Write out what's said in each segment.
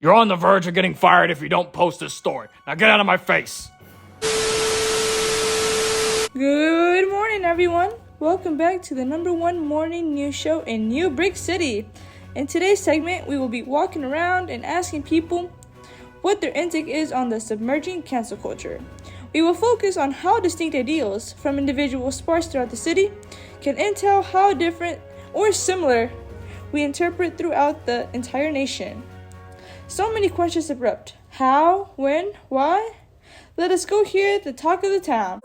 You're on the verge of getting fired if you don't post this story. Now get out of my face. Good morning, everyone. Welcome back to the #1 morning news show in New Brick City. In today's segment, we will be walking around and asking people what their intake is on the submerging cancel culture. We will focus on how distinct ideals from individuals sparse throughout the city can intel how different or similar we interpret throughout the entire nation. So many questions erupt. How? When? Why? Let us go hear the talk of the town.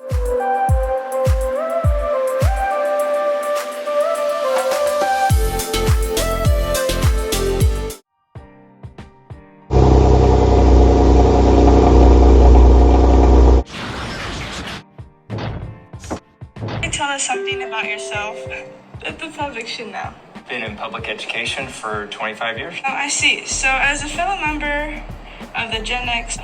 Tell us something about yourself that the public should know. Been in public education for 25 years. Oh, I see. So as a fellow member of the Gen X,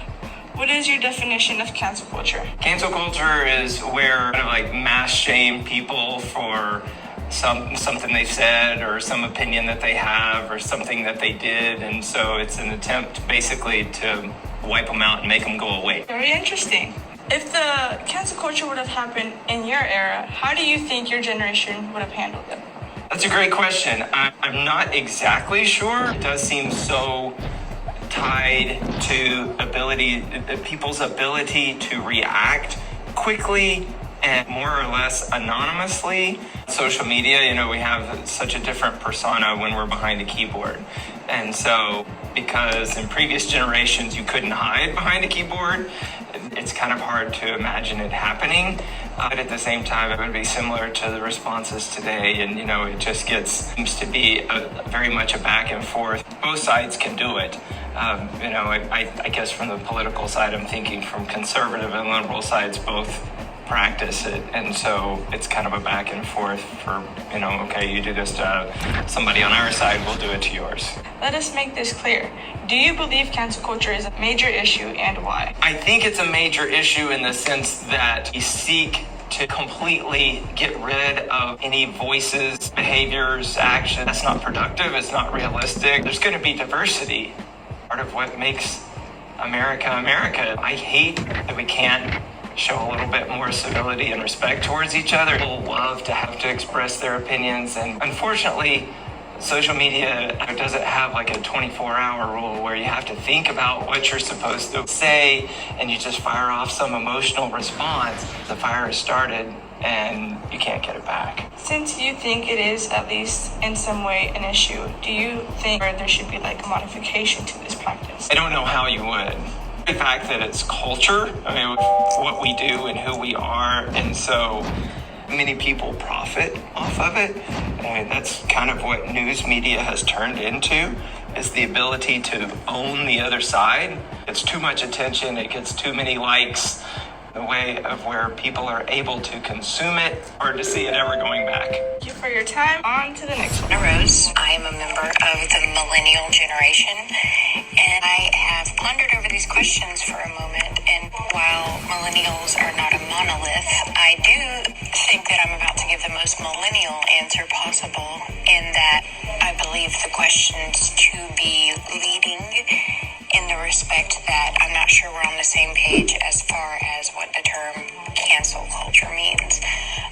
what is your definition of cancel culture? Cancel culture is where kind of like mass shame people for something they've said or some opinion that they have or something that they did. And so it's an attempt basically to wipe them out and make them go away. Very interesting. If the cancel culture would have happened in your era, how do you think your generation would have handled it? That's a great question. I'm not exactly sure. It does seem so tied to people's ability to react quickly and more or less anonymously. Social media, we have such a different persona when we're behind a keyboard. And so because in previous generations you couldn't hide behind a keyboard, it's kind of hard to imagine it happening. But at the same time, it would be similar to the responses today. And, it just seems to be very much a back and forth. Both sides can do it. I guess from the political side, I'm thinking from conservative and liberal sides, both practice it. And so it's kind of a back and forth for, okay, you do this to somebody on our side, we'll do it to yours. Let us make this clear. Do you believe cancel culture is a major issue and why? I think it's a major issue in the sense that you seek to completely get rid of any voices, behaviors, action that's not productive, it's not realistic. There's going to be diversity. Part of what makes America America. I hate that we can't show a little bit more civility and respect towards each other. People love to have to express their opinions, and unfortunately, social media doesn't have like a 24-hour rule where you have to think about what you're supposed to say and you just fire off some emotional response. The fire has started and you can't get it back. Since you think it is, at least in some way, an issue, do you think there should be like a modification to this practice? I don't know how you would. The fact that it's culture, what we do and who we are, and so many people profit off of it. That's kind of what news media has turned into, is the ability to own the other side. It's too much attention, it gets too many likes. The way of where people are able to consume it, hard to see it ever going back. Thank you for your time. On to the next one. Rose. I am a member of the Millennial generation, and I have pondered over these questions for a moment. And while millennials are not a monolith, I do think that I'm about to give the most millennial answer possible, in that I believe the questions to be leading in the respect that I'm not sure we're on the same page as far as what the term cancel culture means.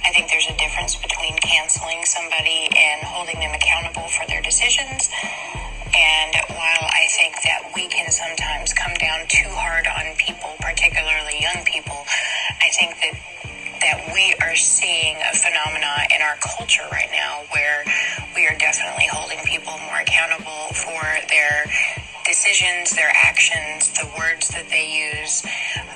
I think there's a difference between canceling somebody and holding them accountable for their decisions. And while I think that we can sometimes come down too hard on people, particularly young people, I think that we are seeing a phenomena in our culture right now where we are definitely holding people more accountable for their decisions, their actions, the words that they use,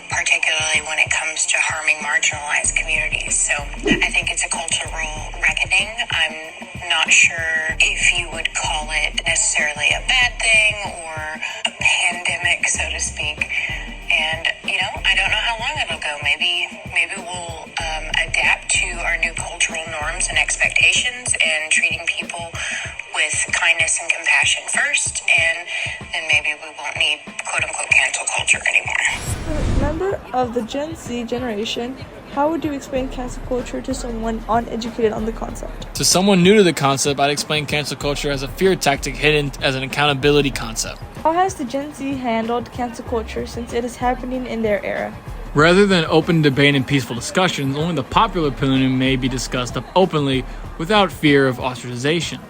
particularly when it comes to harming marginalized communities. So I think it's a cultural reckoning. I'm not sure if you would call it necessarily a bad thing or a pandemic, so to speak. And, I don't know how long it'll go. Maybe we'll adapt to our new cultural norms and expectations and treating people with kindness and compassion first, and then maybe we won't need quote-unquote cancel culture anymore. Member of the Gen Z generation, how would you explain cancel culture to someone uneducated on the concept? To someone new to the concept, I'd explain cancel culture as a fear tactic hidden as an accountability concept. How has the Gen Z handled cancel culture since it is happening in their era? Rather than open debate and peaceful discussions, only the popular opinion may be discussed up openly without fear of ostracization.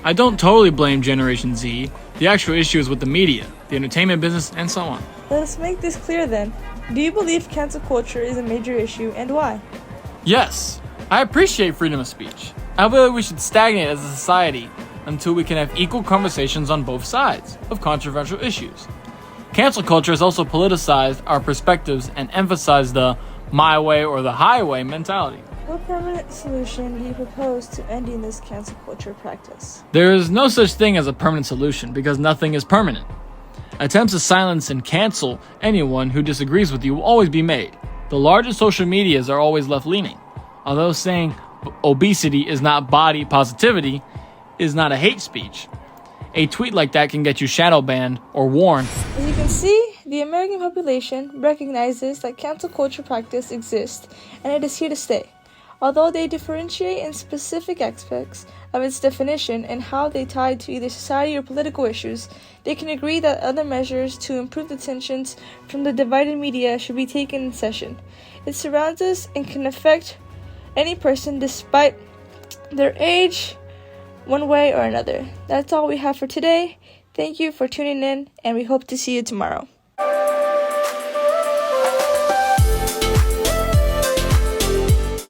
I don't totally blame Generation Z. The actual issue is with the media, the entertainment business, and so on. Let us make this clear then. Do you believe cancel culture is a major issue, and why? Yes, I appreciate freedom of speech. I believe we should stagnate as a society until we can have equal conversations on both sides of controversial issues. Cancel culture has also politicized our perspectives and emphasized the my way or the highway mentality. What permanent solution do you propose to ending this cancel culture practice? There is no such thing as a permanent solution because nothing is permanent. Attempts to silence and cancel anyone who disagrees with you will always be made. The largest social medias are always left-leaning. Although saying obesity is not body positivity is not a hate speech. A tweet like that can get you shadow banned or warned. As you can see, the American population recognizes that cancel culture practice exists and it is here to stay. Although they differentiate in specific aspects of its definition and how they tie to either society or political issues, they can agree that other measures to improve the tensions from the divided media should be taken in session. It surrounds us and can affect any person despite their age, one way or another. That's all we have for today. Thank you for tuning in, and we hope to see you tomorrow.